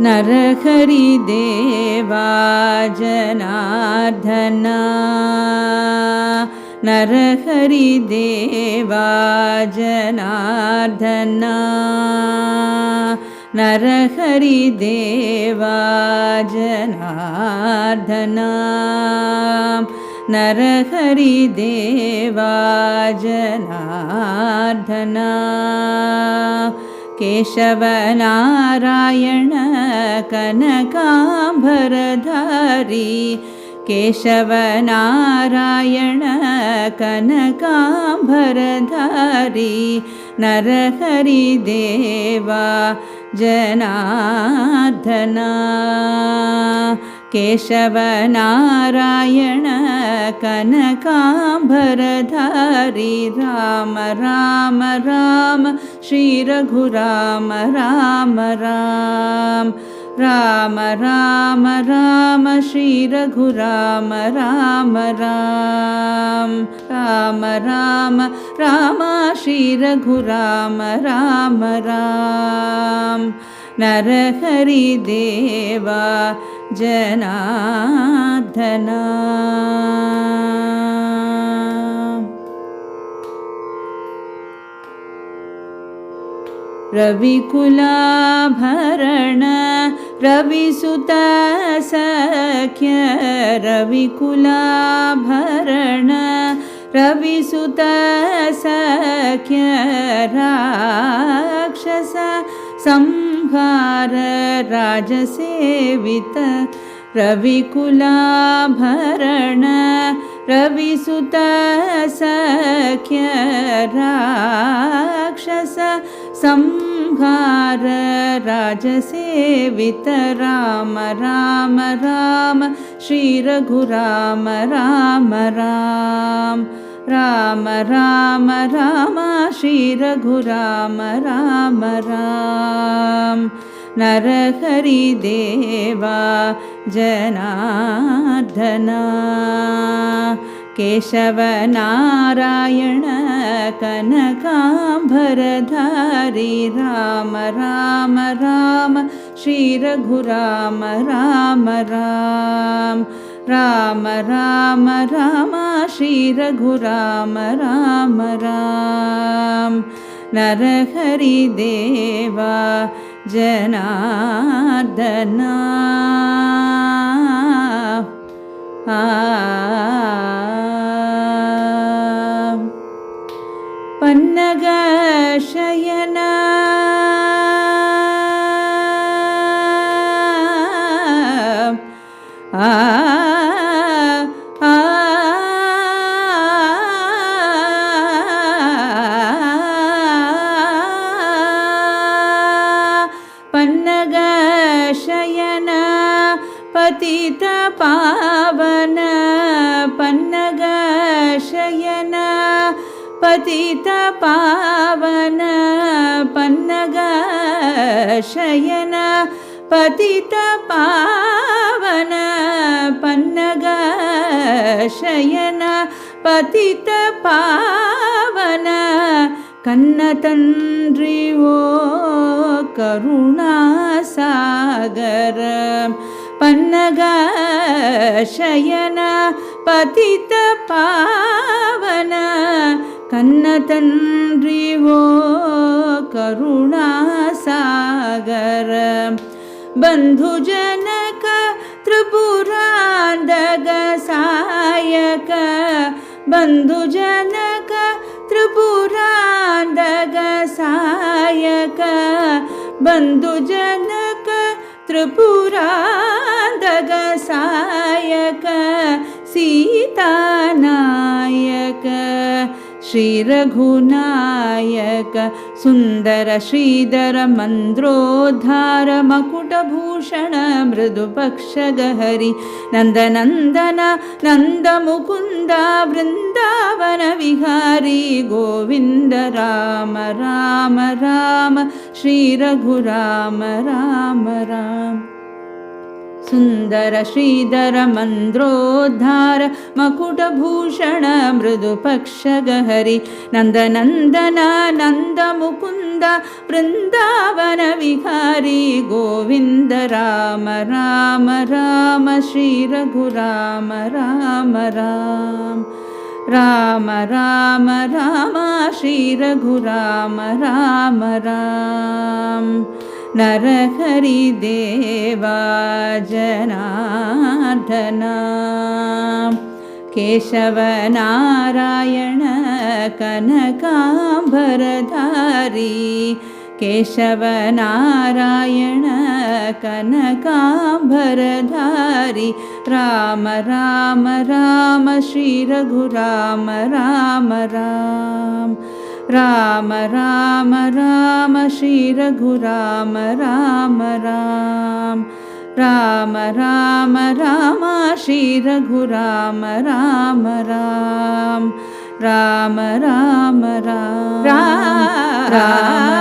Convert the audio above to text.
नरहरि देवा जनार्दना नरहरि देवा जनार्दना नरहरि देवा जनार्दना नरहरि देवा जनार्दना केशव नारायण कनकांबरधारी केशव नारायण कनकांबरधारी नरहरि देवा जनार्दना केशव नारायण कनकांबरधारी राम राम राम श्री रघुराम राम राम राम राम राम श्री रघुराम राम राम राम राम राम श्री रघुराम राम राम नरहरि देवा जनार्दना रविकुलाभरण रविसुत सख्य रविकुलाभरण रविसुत सख्य राक्षस संहार राजसेवित रविकुलाभरण रविसुत सख्य राक्षस संहार राजसेवित राम राम राम श्री रघुराम राम राम राम राम राम श्री रघुराम राम राम नरहरि देवा जनार्दना केशव नारायण कनकांबरधारी राम राम राम श्री रघुराम राम राम राम राम राम श्री रघुराम राम राम नरहरि देवा जनार्दना पन्नग शयन पन्नग शयन पतित पावन पन्नग शयन पतित पावन पन्नग शयन पतित पावन पन्नग शयन पतित पावन कन्न तंड्री वो करुणा सागर ಪನ್ನಗಶಯನ ಪತಿತ ಪಾವನ ಕನ್ನ ತಂಡ್ರಿ ಓ ಕರುಣಾಸಾಗರ ಬಂಧು ಜನಕ ತ್ರಿಪುರಾಂಧಕ ಸಾಯಕ ಬಂಧು ಜನಕ ತ್ರಿಪುರಾಂಧಕ ಸಾಯಕ ಬಂಧು ಜನಕ ತ್ರಿಪುರಾಂಧಕ ಸಾಯಕ ಸೀತಾನಾಯಕ ಶ್ರೀ ರಘುನಾಯಕ ಸುಂದರ ಶ್ರೀಧರ ಮಂದ್ರೋದ್ಧಾರ ಮಕುಟಭೂಷಣ ಮೃದುಪಕ್ಷಗಹರಿ ನಂದನಂದನ ನಂದ ಮುಕುಂದ ವೃಂದಾವನ ವಿಹಾರಿ ಗೋವಿಂದ ರಾಮ ರಾಮ ರಾಮ ಶ್ರೀ ರಘು ರಾಮ ರಾಮ ರಾಮ ಸುಂದರ ಶ್ರೀಧರ ಮಂದ್ರೋದ್ಧಾರ ಮಕುಟಭೂಷಣ ಮೃದುಪಕ್ಷಗಹರಿ ನಂದನಂದನ ನಂದ ಮುಕುಂದ ವೃಂದಾವನ ವಿಹಾರಿ ಗೋವಿಂದ ರಾಮ ರಾಮ ರಾಮ ಶ್ರೀ ರಘು ರಾಮ ರಾಮ ರಾಮ ರಾಮ ರಾಮ ರಾಮ ಶ್ರೀ ರಘು ರಾಮ ರಾಮ ರಾಮ ನರಹರಿ ದೇವಾ ಜನಾರ್ದನ ಕೇಶವ ನಾರಾಯಣ ಕನಕಾಂಬರಧಾರಿ ಕೇಶವ ನಾರಾಯಣ ಕನಕಾಂಬರಧಾರಿ ರಾಮ ರಾಮ ರಾಮ ಶ್ರೀ ರಘು ರಾಮ ರಾಮ ರಾಮ ರಾಮ ರಾಮ ರಾಮ ಶ್ರೀ ರಘು ರಾಮ ರಾಮ ರಾಮ ರಾಮ ರಾಮ ರಾಮ ಶ್ರೀ ರಘು ರಾಮ ರಾಮ ರಾಮ ರಾಮ ರಾಮ ರಾಮ ರಾಮ